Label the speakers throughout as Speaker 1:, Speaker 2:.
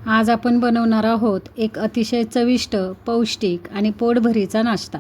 Speaker 1: आज आपण बनवणार आहोत एक अतिशय चविष्ट, पौष्टिक आणि पोटभरीचा नाश्ता.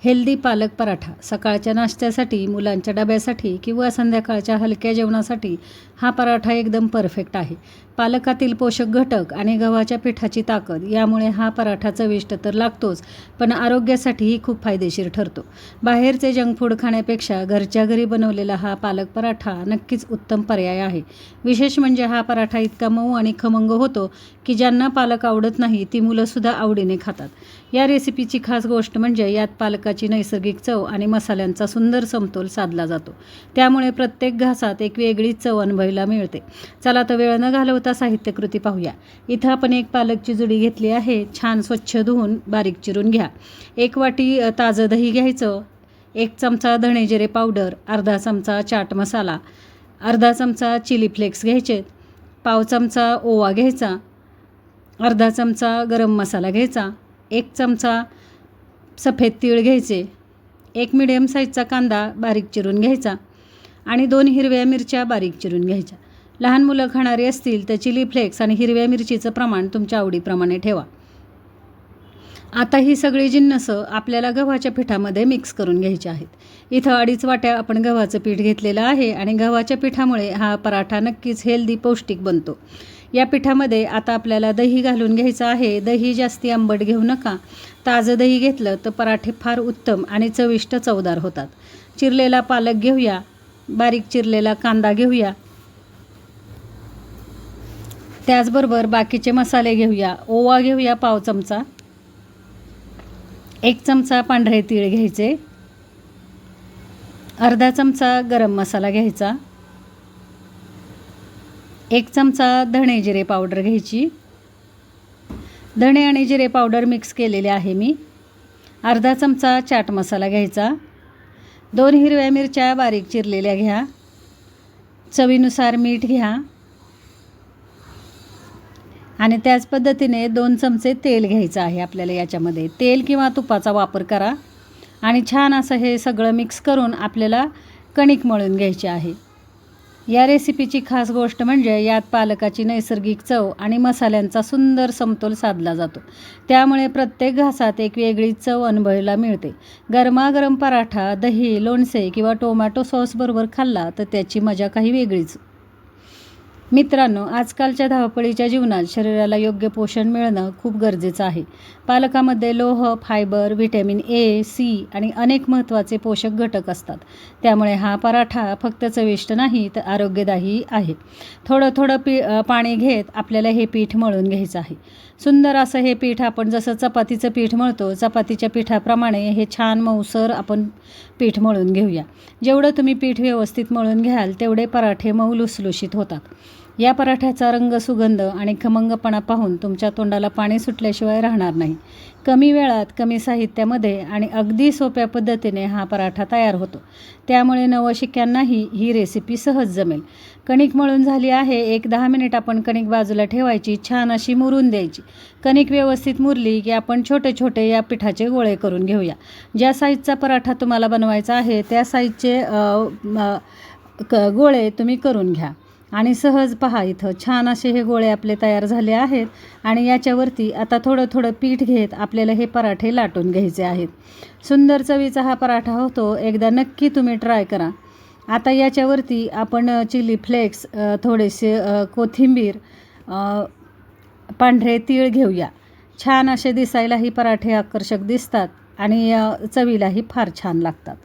Speaker 1: हेल्दी पालक पराठा. सकाळच्या नाश्त्यासाठी, मुलांच्या डब्यासाठी किंवा संध्याकाळच्या हलक्या जेवणासाठी हा पराठा एकदम परफेक्ट आहे. पालकातील पोषक घटक आणि गव्हाच्या पिठाची ताकद यामुळे हा पराठा चविष्ट तर लागतोच, पण आरोग्यासाठीही खूप फायदेशीर ठरतो. बाहेरचे जंक फूड खाण्यापेक्षा घरच्या घरी बनवलेला हा पालक पराठा नक्कीच उत्तम पर्याय आहे. विशेष म्हणजे हा पराठा इतका मऊ आणि खमंग होतो की ज्यांना पालक आवडत नाही ती मुलंसुद्धा आवडीने खातात. या रेसिपीची खास गोष्ट म्हणजे यात पालकाची नैसर्गिक चव आणि मसाल्यांचा सुंदर समतोल साधला जातो. त्यामुळे प्रत्येक घासात एक वेगळीच चव अनुभवायला मिळते. चला तर वेळ न घालवता साहित्यकृती पाहूया. इथं आपण एक पालकची जुडी घेतली आहे. छान स्वच्छ धुवून बारीक चिरून घ्या. 1 वाटी ताजं दही घ्यायचं. 1 चमचा धणे जिरे पावडर, अर्धा चमचा चाट मसाला, अर्धा चमचा चिली फ्लेक्स घ्यायचे, पाव चमचा ओवा घ्यायचा, अर्धा चमचा गरम मसाला घ्यायचा, 1 चमचा सफेद तीळ घ्यायचे, 1 मिडियम साईजचा कांदा बारीक चिरून घ्यायचा आणि 2 हिरव्या मिरच्या बारीक चिरून घ्यायच्या. लहान मुलं खाणारी असतील तर चिली फ्लेक्स आणि हिरव्या मिरचीचं प्रमाण तुमच्या आवडीप्रमाणे ठेवा. आता ही सगळी जिन्नसं आपल्याला गव्हाच्या पिठामध्ये मिक्स करून घ्यायची आहेत. इथं 2.5 वाट्या आपण गव्हाचं पीठ घेतलेलं आहे आणि गव्हाच्या पिठामुळे हा पराठा नक्कीच हेल्दी पौष्टिक बनतो. या पिठामध्ये आता आपल्याला दही घालून घ्यायचं आहे. दही जास्ती आंबट घेऊ नका. ताजं दही घेतलं तर पराठे फार उत्तम आणि चविष्ट चवदार होतात. चिरलेला पालक घेऊया, बारीक चिरलेला कांदा घेऊया, त्याचबरोबर बाकीचे मसाले घेऊया. ओवा घेऊया पाव चमचा, 1 चमचा पांढरे तीळ घ्यायचे, अर्धा चमचा गरम मसाला घ्यायचा, 1 चमचा धणे जिरे पावडर घ्यायची. धणे आणि जिरे पावडर मिक्स केलेले आहे मी. अर्धा चमचा चाट मसाला घ्यायचा. 2 हिरव्या मिरच्या बारीक चिरलेल्या घ्या. चवीनुसार मीठ घ्या आणि त्याच पद्धतीने 2 चमचे तेल घ्यायचं आहे आपल्याला. याच्यामध्ये तेल किंवा तुपाचा वापर करा आणि छान असं हे सगळं मिक्स करून आपल्याला कणिक मळून घ्यायची आहे. या रेसिपीची खास गोष्ट म्हणजे यात पालकाची नैसर्गिक चव आणि मसाल्यांचा सुंदर समतोल साधला जातो. त्यामुळे प्रत्येक घासात एक वेगळीच चव अनुभवायला मिळते. गरमागरम पराठा दही, लोणचे किंवा टोमॅटो सॉसबरोबर खाल्ला तर त्याची मजा काही वेगळीच. मित्रांनो, आजकालच्या धावपळीच्या जीवनात शरीराला योग्य पोषण मिळणं खूप गरजेचं आहे. पालकामध्ये लोह, फायबर, व्हिटॅमिन ए, सी आणि अनेक महत्त्वाचे पोषक घटक असतात. त्यामुळे हा पराठा फक्त चविष्ट नाही तर आरोग्यदायी आहे. थोडं थोडं पाणी घेत आपल्याला हे पीठ मळून घ्यायचं आहे. सुंदर असं हे पीठ आपण जसं चपातीचं पीठ मळतो, चपातीच्या पिठाप्रमाणे हे छान मऊसर आपण पीठ मळून घेऊया. जेवढं तुम्ही पीठ व्यवस्थित मळून घ्याल तेवढे पराठे मऊ लुसलुशीत होतात. या पराठ्याचा रंग, सुगंध आणि खमंगपणा पाहून तुमच्या तोंडाला पाणी सुटल्याशिवाय राहणार नाही. कमी वेळात, कमी साहित्यामध्ये आणि अगदी सोप्या पद्धतीने हा पराठा तयार होतो. त्यामुळे नवशिक्यांनाही ही रेसिपी सहज जमेल. कणिक मळून झाली आहे. 1-10 मिनिट आपण कणिक बाजूला ठेवायची, छान अशी मुरून द्यायची. कणिक व्यवस्थित मुरली की आपण छोटे छोटे या पिठाचे गोळे करून घेऊया. ज्या साईजचा पराठा तुम्हाला बनवायचा आहे त्या साईजचे गोळे तुम्ही करून घ्या आणि सहज पहा इथं छान असे हे गोळे आपले तयार झाले आहेत. आणि याच्यावरती आता थोडं थोडं पीठ घेत आपल्याला हे पराठे लाटून घ्यायचे आहेत. सुंदर चवीचा हा पराठा होतो. एकदा नक्की तुम्ही ट्राय करा. आता याच्यावरती आपण चिली फ्लेक्स, थोडेसे कोथिंबीर, पांढरे तीळ घेऊया. छान असे दिसायलाही पराठे आकर्षक दिसतात आणि चवीलाही फार छान लागतात.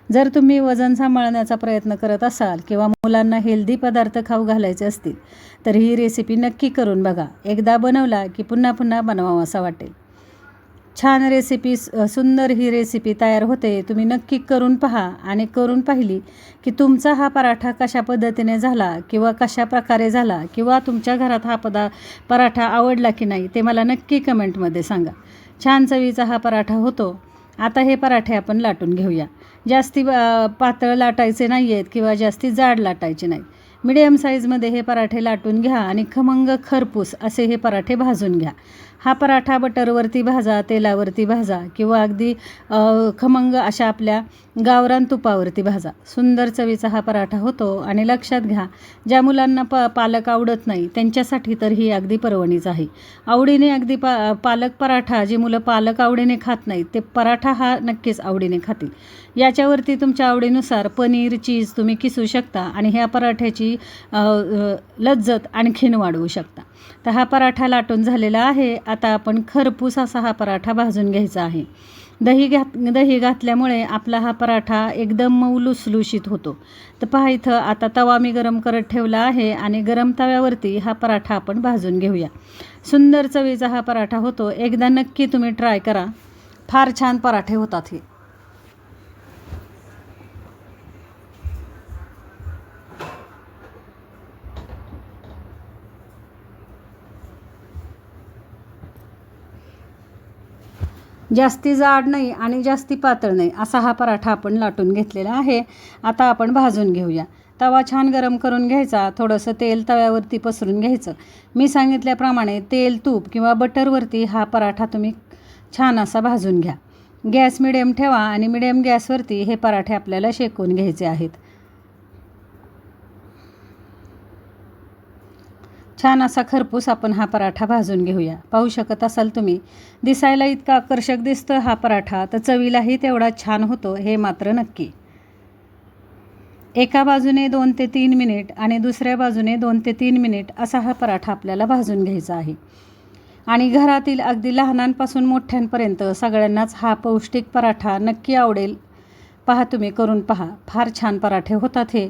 Speaker 1: जर तुम्ही वजन सांभाळण्याचा प्रयत्न करत असाल किंवा मुलांना हेल्दी पदार्थ खाऊ घालायचे असतील तर ही रेसिपी नक्की करून बघा. एकदा बनवला की पुन्हा पुन्हा बनवावं असं वाटेल. छान रेसिपी, सुंदर ही रेसिपी तयार होते. तुम्ही नक्की करून पहा आणि करून पाहिली की तुमचा हा पराठा कशा पद्धतीने झाला किंवा कशा प्रकारे झाला किंवा तुमच्या घरात हा पराठा आवडला की नाही ते मला नक्की कमेंटमध्ये सांगा. छान चवीचा हा पराठा होतो. आता हे पराठे आपण लाटून घेऊया. जास्ती पातळ लाटायचे नाही आहेत किंवा जास्ती जाड लाटायचे नाहीत. मीडियम साईजमध्ये हे पराठे लाटून घ्या आणि खमंग खरपूस असे हे पराठे भाजून घ्या. हा पराठा बटरवरती भाजा, तेलावरती भाजा किंवा अगदी खमंग अशा आपल्या गावरान तुपावरती भाजा. सुंदर चवीचा हा पराठा होतो. आणि लक्षात घ्या, ज्या मुलांना पालक आवडत नाही त्यांच्यासाठी तर ही अगदी पर्वणीच आहे. आवडीने अगदी पालक पराठा, जी मुलं पालक आवडीने खात नाहीत ते पराठा हा नक्कीच आवडीने खातील. याच्यावरती तुमच्या आवडीनुसार पनीर, चीज तुम्ही किसू शकता आणि ह्या पराठ्याची लज्जत आणखीन वाढवू शकता. तर हा पराठा लाटून झालेला आहे. आता आपण खरपूस असा हा पराठा भाजून घ्यायचा आहे. दही घातल्यामुळे आपला हा पराठा एकदम मऊ लुसलुशीत होतो. तर पहा, इथं आता तवा मी गरम करत ठेवला आहे आणि गरम तव्यावरती हा पराठा आपण भाजून घेऊया. सुंदर चवीचा हा पराठा होतो. एकदा नक्की तुम्ही ट्राय करा. फार छान पराठे होतात हे. जास्ती जाड नाही आणि जास्ती पातळ नाही असा हा पराठा आपण लाटून घेतलेला आहे. आता आपण भाजून घेऊया. तवा छान गरम करून घ्यायचा. थोडंसं तेल तव्यावरती पसरून घ्यायचं. मी सांगितल्याप्रमाणे तेल, तूप किंवा बटरवरती हा पराठा तुम्ही छान असा भाजून घ्या. गॅस मिडियम ठेवा आणि मिडियम गॅसवरती हे पराठे आपल्याला शेकून घ्यायचे आहेत. छान असा खरपूस आपण हा पराठा भाजून घेऊया. पाहू शकत असाल तुम्ही, दिसायला इतका आकर्षक दिसतो हा पराठा, तर चवीलाही तेवढा छान होतो हे मात्र नक्की. एका बाजूने 2 ते 3 मिनिट आणि दुसऱ्या बाजूने 2 ते 3 मिनिट असा हा पराठा आपल्याला भाजून घ्यायचा आहे. आणि घरातील अगदी लहानांपासून मोठ्यांपर्यंत सगळ्यांनाच हा पौष्टिक पराठा नक्की आवडेल. पहा, तुम्ही करून पहा. फार छान पराठे होतात हे.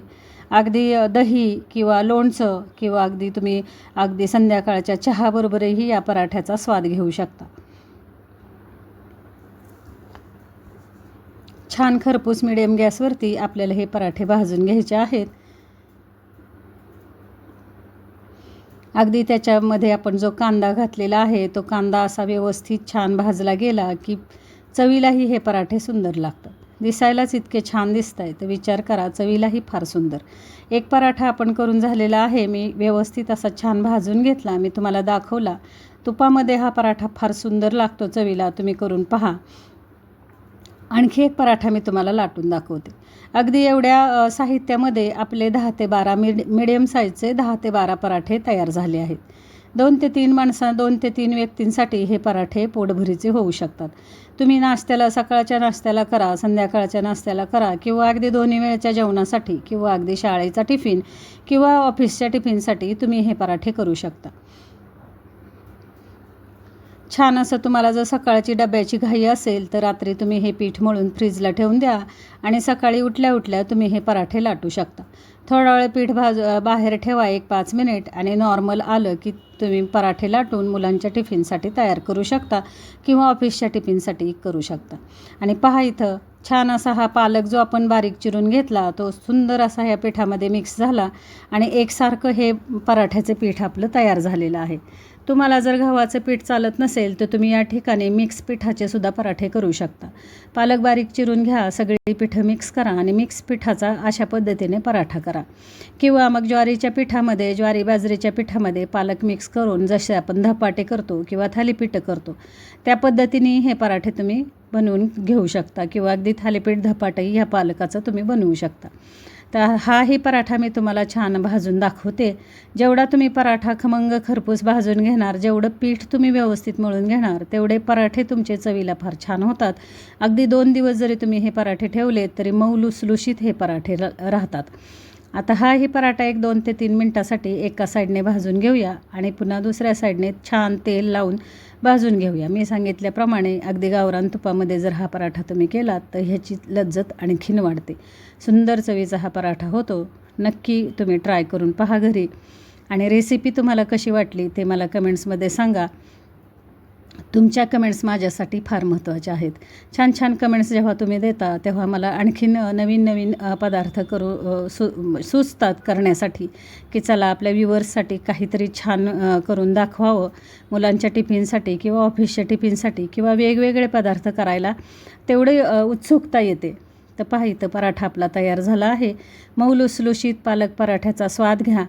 Speaker 1: अगदी दही किंवा लोणचं किंवा अगदी संध्याकाळच्या चहाबरोबरही या पराठ्याचा स्वाद घेऊ शकता. छान खरपूस मिडियम गॅसवरती आपल्याला हे पराठे भाजून घ्यायचे आहेत. अगदी त्याच्यामध्ये आपण जो कांदा घातलेला आहे तो कांदा असा व्यवस्थित छान भाजला गेला की चवीलाही हे पराठे सुंदर लागतात. दिसायलाच इतके छान दिसत आहे, तर विचार करा चवीलाही फार सुंदर. एक पराठा आपण करून झालेला आहे. मी व्यवस्थित असा छान भाजून घेतला. मी तुम्हाला दाखवला. तुपामध्ये हा पराठा फार सुंदर लागतो चवीला. तुम्ही करून पहा. आणखी एक पराठा मी तुम्हाला लाटून दाखवते. अगदी एवढ्या साहित्यामध्ये आपले 10 ते 12 मिडियम साईजचे 10 ते 12 पराठे तयार झाले आहेत. 2 ते 3 व्यक्तींसाठी हे पराठे पोटभरीचे होऊ शकतात. तुम्ही नाश्त्याला, सकाळच्या नाश्त्याला करा, संध्याकाळच्या नाश्त्याला करा किंवा अगदी दोन्ही वेळच्या जेवणासाठी किंवा अगदी शाळेचा टिफिन किंवा ऑफिसच्या टिफिनसाठी तुम्ही हे पराठे करू शकता. छान असं तुम्हाला जर सकाळची डब्याची घाई असेल तर रात्री तुम्ही हे पीठ मळून फ्रीजला ठेवून द्या आणि सकाळी उठल्या तुम्ही हे पराठे लाटू शकता. थोडा वेळ पीठ बाहेर ठेवा, 1-5 मिनिट, आणि नॉर्मल आलं की तुम्ही पराठे लाटून मुलांच्या टिफिनसाठी तयार करू शकता किंवा ऑफिसच्या टिफिनसाठी करू शकता. आणि पहा, इथं छान असा हा पालक जो आपण बारीक चिरून घेतला तो सुंदर असा ह्या पिठामध्ये मिक्स झाला आणि एकसारखं हे पराठ्याचे पीठ आपलं तयार झालेलं आहे. तुम्हाला जर गव्हाचं पीठ चालत नसेल तर तुम्ही या ठिकाणी मिक्स पिठाचे सुद्धा पराठे करू शकता. पालक बारीक चिरून घ्या, सगळी पिठं मिक्स करा आणि मिक्स पिठाचा अशा पद्धतीने पराठा करा. किंवा मग ज्वारी बाजरीच्या पिठामध्ये पालक मिक्स करून जसे आपण धपाटे करतो किंवा थालीपीठं करतो त्या पद्धतीने हे पराठे तुम्ही बनवून घेऊ शकता किंवा अगदी थालीपीठ धपाटही ह्या पालकाचं तुम्ही बनवू शकता. तर हाही पराठा मी तुम्हाला छान भाजून दाखवते. जेवढा तुम्ही पराठा खमंग खरपूस भाजून घेणार, जेवढं पीठ तुम्ही व्यवस्थित मळून घेणार, तेवढे पराठे तुमचे चवीला फार छान होतात. अगदी 2 दिवस जरी तुम्ही हे पराठे ठेवलेत तरी मऊ लुसलुशीत हे पराठे राहतात. आता हाही पराठा 2 ते 3 मिनटासाठी एका साईडने भाजून घेऊया आणि पुन्हा दुसऱ्या साईडने छान तेल लावून भाजून घेऊया. मी सांगितल्याप्रमाणे अगदी गावरान तुपामध्ये जर हा पराठा तुम्ही केलात तर ह्याची लज्जत आणखीन वाढते. सुंदर चवीचा हा पराठा होतो. नक्की तुम्ही ट्राय करून पहा घरी. आणि रेसिपी तुम्हाला कशी वाटली ते मला कमेंट्समध्ये सांगा. तुमच्या कमेंट्स माझ्यासाठी फार महत्त्वाच्या आहेत. छान छान कमेंट्स जेव्हा तुम्ही देता तेव्हा मला आणखीन नवीन पदार्थ सुचतात करण्यासाठी की चला आपल्या व्ह्युअर्ससाठी काहीतरी छान करून दाखवावं. मुलांच्या टिफिनसाठी किंवा ऑफिसच्या टिफिनसाठी किंवा वेगवेगळे पदार्थ करायला तेवढे उत्सुकता येते. तर पहा, इथं पराठा आपला तयार झाला आहे. मऊ लुसलुशीत पालक पराठ्याचा स्वाद घ्या.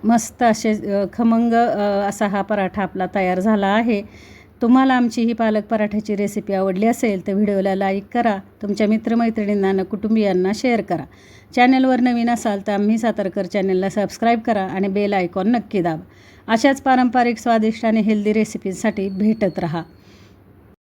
Speaker 1: मस्त असे खमंग असा हा पराठा आपला तयार झाला आहे. तुम्हाला आमची ही पालक पराठ्याची रेसिपी आवडली असेल तर व्हिडिओला लाईक करा, तुमच्या मित्रमैत्रिणींना आणि कुटुंबियांना शेअर करा. चॅनलवर नवीन असाल तर आम्ही सातारकर चॅनलला सबस्क्राईब करा आणि बेल आयकॉन नक्की दाबा. अशाच पारंपरिक स्वादिष्ट आणि हेल्दी रेसिपीजसाठी भेटत राहा.